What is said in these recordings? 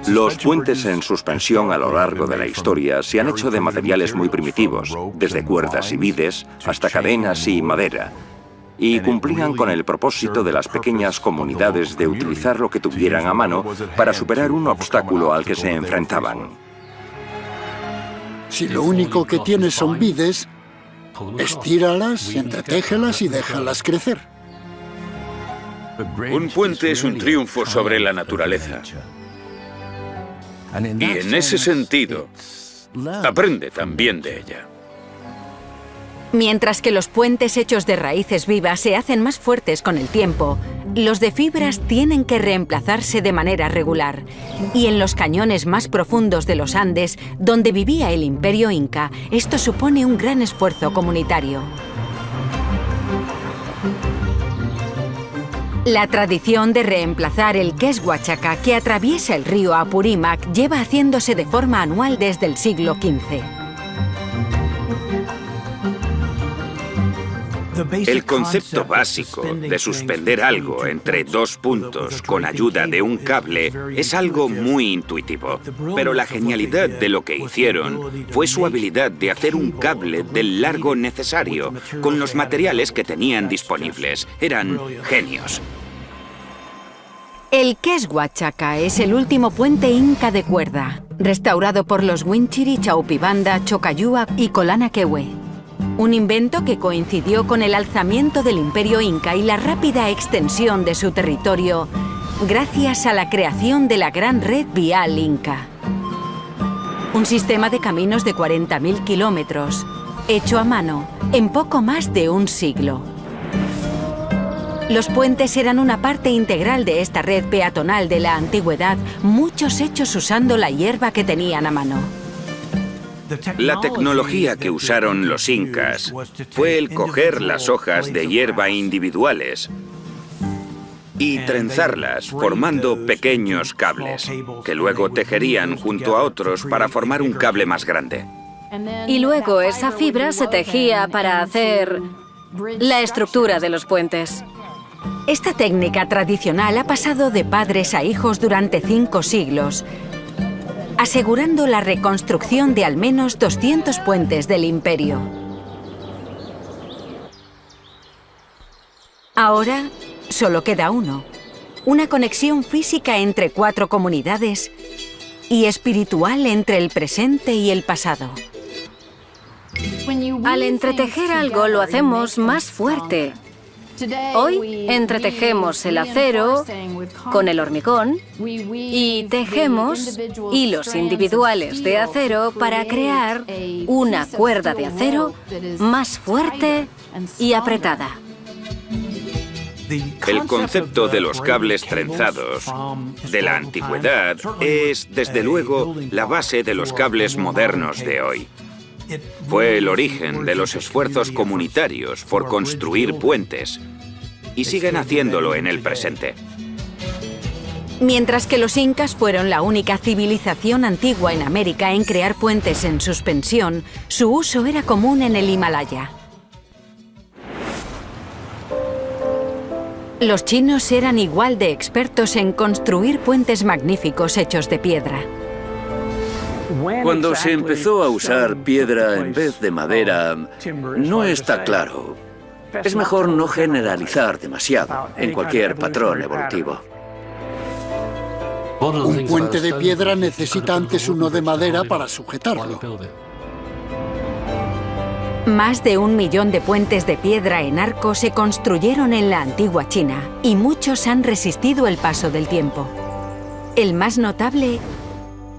Los puentes en suspensión a lo largo de la historia se han hecho de materiales muy primitivos, desde cuerdas y vides hasta cadenas y madera, y cumplían con el propósito de las pequeñas comunidades de utilizar lo que tuvieran a mano para superar un obstáculo al que se enfrentaban. Si lo único que tienes son vides, estíralas, entretéjelas y déjalas crecer. Un puente es un triunfo sobre la naturaleza. Y en ese sentido, aprende también de ella. Mientras que los puentes hechos de raíces vivas se hacen más fuertes con el tiempo, los de fibras tienen que reemplazarse de manera regular. Y en los cañones más profundos de los Andes, donde vivía el Imperio Inca, esto supone un gran esfuerzo comunitario. La tradición de reemplazar el Queshuachaca que atraviesa el río Apurímac lleva haciéndose de forma anual desde el siglo XV. El concepto básico de suspender algo entre dos puntos con ayuda de un cable es algo muy intuitivo. Pero la genialidad de lo que hicieron fue su habilidad de hacer un cable del largo necesario con los materiales que tenían disponibles. Eran genios. El Queshuachaca es el último puente inca de cuerda, restaurado por los Winchiri Chaupibanda, Chocayua y Colanaquehue. Un invento que coincidió con el alzamiento del Imperio Inca y la rápida extensión de su territorio gracias a la creación de la Gran Red Vial Inca. Un sistema de caminos de 40.000 kilómetros, hecho a mano en poco más de un siglo. Los puentes eran una parte integral de esta red peatonal de la antigüedad, muchos hechos usando la hierba que tenían a mano. La tecnología que usaron los incas fue el coger las hojas de hierba individuales y trenzarlas formando pequeños cables, que luego tejerían junto a otros para formar un cable más grande. Y luego esa fibra se tejía para hacer la estructura de los puentes. Esta técnica tradicional ha pasado de padres a hijos durante 5 siglos, asegurando la reconstrucción de al menos 200 puentes del imperio. Ahora solo queda uno, una conexión física entre 4 comunidades y espiritual entre el presente y el pasado. Al entretejer algo lo hacemos más fuerte. Hoy entretejemos el acero con el hormigón y tejemos hilos individuales de acero para crear una cuerda de acero más fuerte y apretada. El concepto de los cables trenzados de la antigüedad es, desde luego, la base de los cables modernos de hoy. Fue el origen de los esfuerzos comunitarios por construir puentes y siguen haciéndolo en el presente. Mientras que los incas fueron la única civilización antigua en América en crear puentes en suspensión, su uso era común en el Himalaya. Los chinos eran igual de expertos en construir puentes magníficos hechos de piedra. Cuando se empezó a usar piedra en vez de madera, no está claro. Es mejor no generalizar demasiado en cualquier patrón evolutivo. Un puente de piedra necesita antes uno de madera para sujetarlo. Más de 1 millón de puentes de piedra en arco se construyeron en la antigua China y muchos han resistido el paso del tiempo. El más notable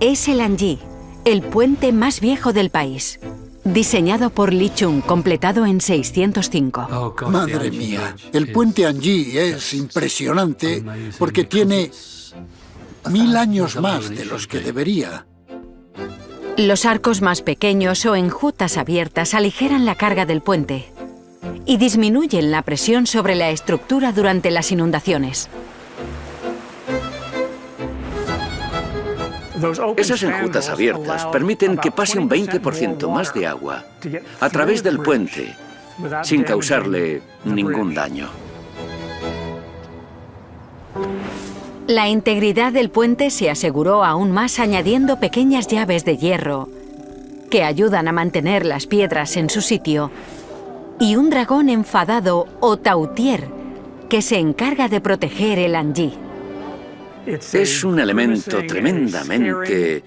es el Anji, el puente más viejo del país. Diseñado por Li Chun, completado en 605. Madre mía, el puente Anji es impresionante porque tiene 1000 años más de los que debería. Los arcos más pequeños o enjutas abiertas aligeran la carga del puente y disminuyen la presión sobre la estructura durante las inundaciones. Esas enjutas abiertas permiten que pase un 20% más de agua a través del puente sin causarle ningún daño. La integridad del puente se aseguró aún más añadiendo pequeñas llaves de hierro que ayudan a mantener las piedras en su sitio, y un dragón enfadado o tautier que se encarga de proteger el Anji. Es un elemento tremendamente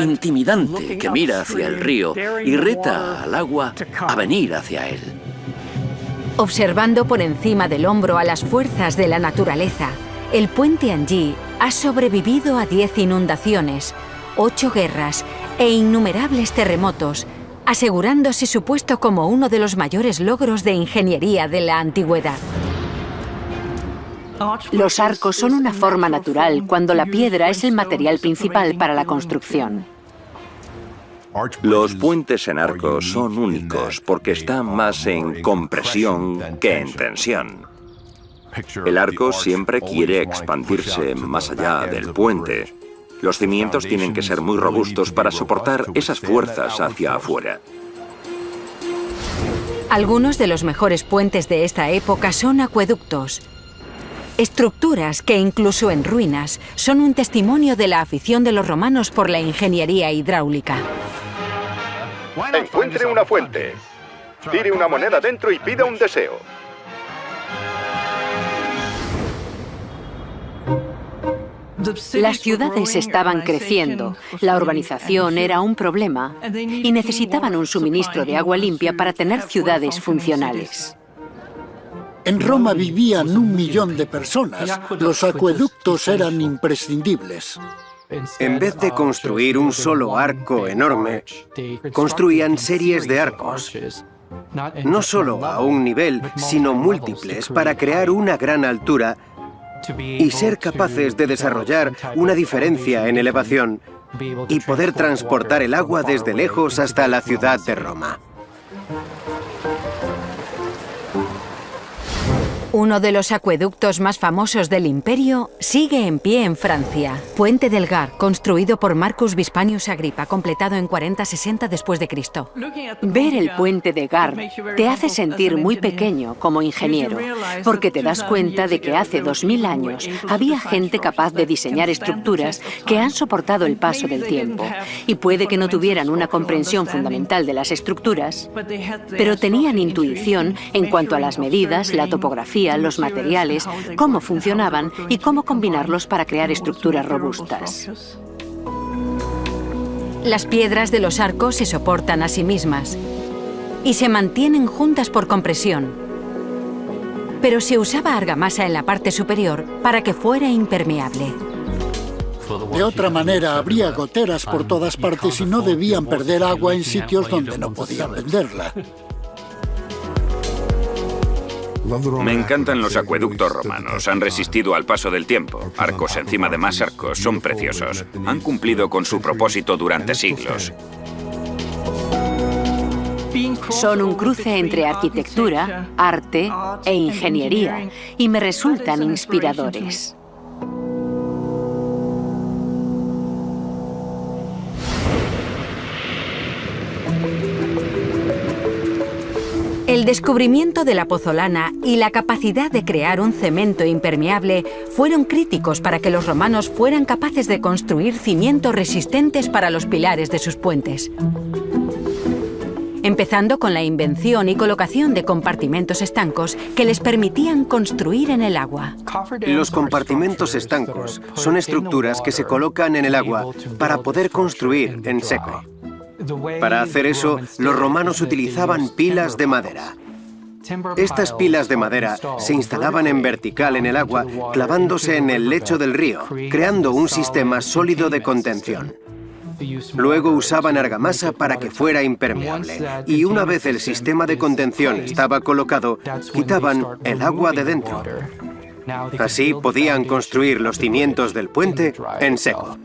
intimidante que mira hacia el río y reta al agua a venir hacia él. Observando por encima del hombro a las fuerzas de la naturaleza, el puente Anji ha sobrevivido a 10 inundaciones, 8 guerras e innumerables terremotos, asegurándose su puesto como uno de los mayores logros de ingeniería de la antigüedad. Los arcos son una forma natural cuando la piedra es el material principal para la construcción. Los puentes en arco son únicos porque están más en compresión que en tensión. El arco siempre quiere expandirse más allá del puente. Los cimientos tienen que ser muy robustos para soportar esas fuerzas hacia afuera. Algunos de los mejores puentes de esta época son acueductos. Estructuras que, incluso en ruinas, son un testimonio de la afición de los romanos por la ingeniería hidráulica. Encuentre una fuente. Tire una moneda dentro y pida un deseo. Las ciudades estaban creciendo, la urbanización era un problema y necesitaban un suministro de agua limpia para tener ciudades funcionales. En Roma vivían 1 millón de personas. Los acueductos eran imprescindibles. En vez de construir un solo arco enorme, construían series de arcos. No solo a un nivel, sino múltiples para crear una gran altura y ser capaces de desarrollar una diferencia en elevación y poder transportar el agua desde lejos hasta la ciudad de Roma. Uno de los acueductos más famosos del imperio sigue en pie en Francia. Puente del Gard, construido por Marcus Vipsanius Agripa, completado en 40-60 después de Cristo. Ver el puente de Gard te hace sentir muy pequeño como ingeniero, porque te das cuenta de que hace 2000 años había gente capaz de diseñar estructuras que han soportado el paso del tiempo. Y puede que no tuvieran una comprensión fundamental de las estructuras, pero tenían intuición en cuanto a las medidas, la topografía, los materiales, cómo funcionaban y cómo combinarlos para crear estructuras robustas. Las piedras de los arcos se soportan a sí mismas y se mantienen juntas por compresión. Pero se usaba argamasa en la parte superior para que fuera impermeable. De otra manera, habría goteras por todas partes y no debían perder agua en sitios donde no podían venderla. Me encantan los acueductos romanos. Han resistido al paso del tiempo. Arcos encima de más arcos. Son preciosos. Han cumplido con su propósito durante siglos. Son un cruce entre arquitectura, arte e ingeniería y me resultan inspiradores. El descubrimiento de la pozolana y la capacidad de crear un cemento impermeable fueron críticos para que los romanos fueran capaces de construir cimientos resistentes para los pilares de sus puentes. Empezando con la invención y colocación de compartimentos estancos que les permitían construir en el agua. Los compartimentos estancos son estructuras que se colocan en el agua para poder construir en seco. Para hacer eso, los romanos utilizaban pilas de madera. Estas pilas de madera se instalaban en vertical en el agua, clavándose en el lecho del río, creando un sistema sólido de contención. Luego usaban argamasa para que fuera impermeable, y una vez el sistema de contención estaba colocado, quitaban el agua de dentro. Así podían construir los cimientos del puente en seco.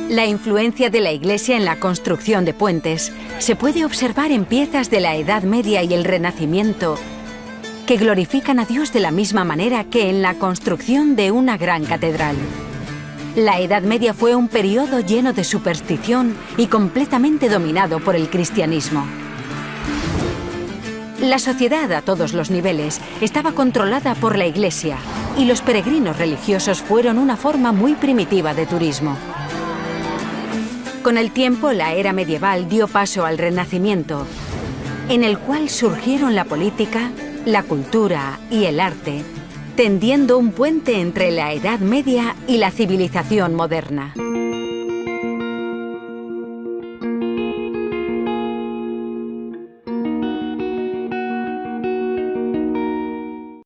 La influencia de la Iglesia en la construcción de puentes se puede observar en piezas de la Edad Media y el Renacimiento que glorifican a Dios de la misma manera que en la construcción de una gran catedral. La Edad Media fue un periodo lleno de superstición y completamente dominado por el cristianismo. La sociedad a todos los niveles estaba controlada por la Iglesia y los peregrinos religiosos fueron una forma muy primitiva de turismo. Con el tiempo, la era medieval dio paso al Renacimiento, en el cual surgieron la política, la cultura y el arte, tendiendo un puente entre la Edad Media y la civilización moderna.